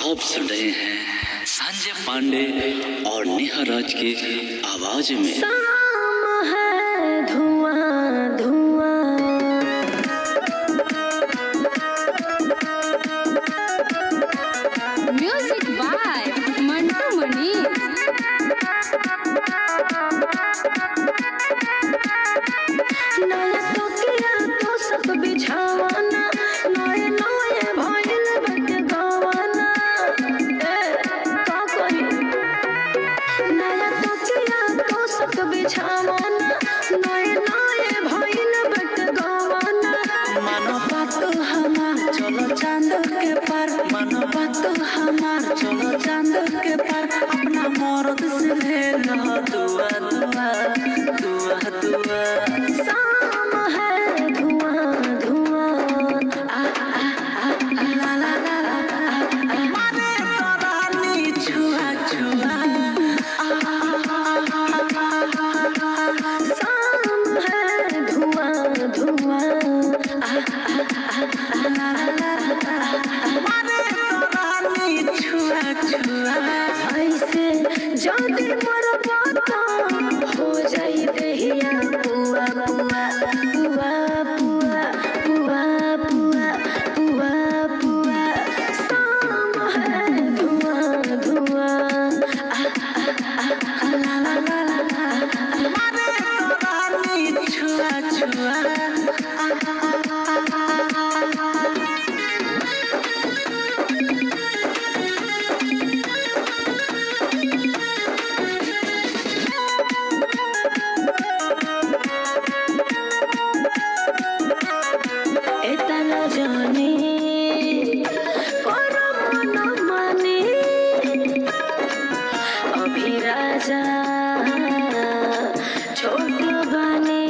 आप सुन रहे हैं संजय पांडे और नेहा राज की आवाज में। शाम है धुआं धुआं, म्यूजिक बाय मंटू मनी। नया तो किया तो सब बिछावाना, नए नए भइल बट गवाना। का कही नया तो किया तो सब बिछावाना, नए नए भइल बट गवाना। मानो बात हमार चलो चांद के पार, मानो बात हमार चलो चांद के पार। अपना मर्द से ले लो दुआ दुआ दुआ दुआ। शाम है धुआं धुआं, आ आ आ ला ला ला ला। माने तो रानी छुआ छुआ। शाम है धुआं धुआं, आ आ ला ला ला। माने तो रानी छुआ छुआ। ऐसे जदी मरबा तो हो जाई देहिया पुआ पुआ पुआ पुआ पुआ पुआ पुआ पुआ। शाम है धुआं धुआं, ला ला ला ला। माने तो रानी छुआ छुआ। एतना जाने करो मन माने, अभी राजा छोट बाने।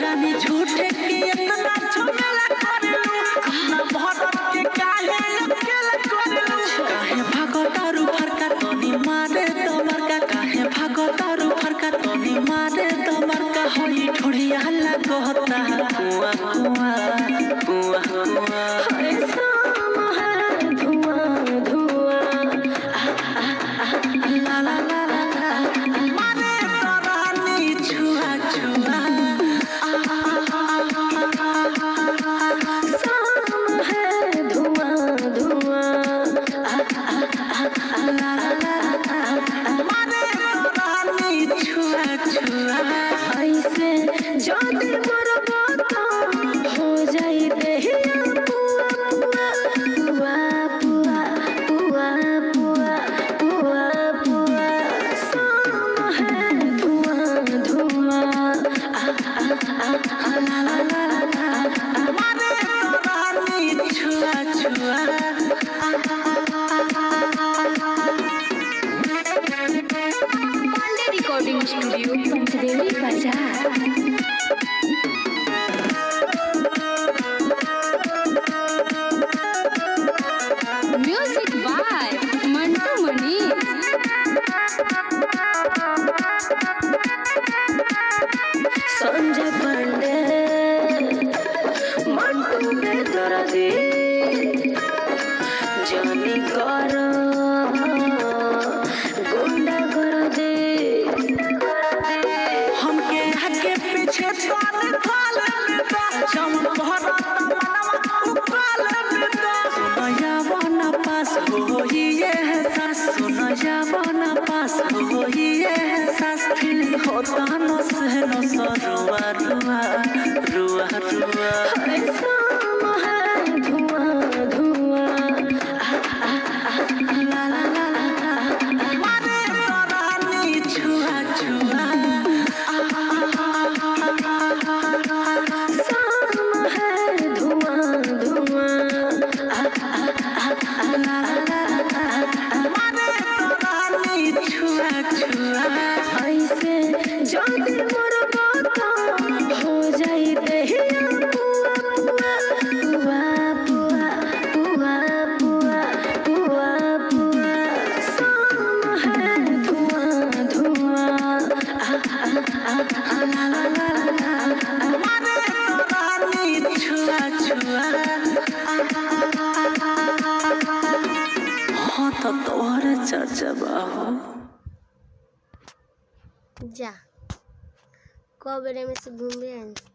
रानी झूठे के इतना झमेला करेलू, अपना भरत के काहे अकेला करेलू। काहे भागो तारू फरका तनी मारे तमरका, काहे भागो तारू फरका तनी मारे तमरका। होई ठुड़िया लगता कुआ कुआ कुआ कुआ। अरे शाम है धुआं धुआं, ला ला ला ला। माने तो रानी छुआ छुआ। शाम है धुआं धुआं, ला ला ला। माने तो रानी छुआ छुआ। ऐसे जदी मरबा तो हो जाई देहिया पुआ पुआ पुआ पुआ पुआ पुआ पुआ। शाम है धुआं धुआं, ला ला ला ला। माने तो रानी छुआ छुआ। पांडे रिकॉर्डिंग स्टूडियो पंचदेवी बाजार। म्यूजिक बाय मंटू मनी। संजय पांडे मंटू बेदर्दी, जानी करो गुंडा कर दे। हमके आगे पीछे ताल ताल बेटा, जम भरा मनवा उकाल बेटा। सुनया बना पास हो ये सास, सुनया बना पास हो ये सास। फिर होता न सहनो रुआ रुआ रुआ रुआ। अरे शाम है धुआं धुआं, ला ला ला ला। माने तो रानी छुआ छुआ। शाम है धुआं धुआं, ला ला ला। माने तो रानी छुआ छुआ। ऐसे जदी मरबा तो हो तो तोहरे चर्चा बाहो। जा कब में से घूम रहे हैं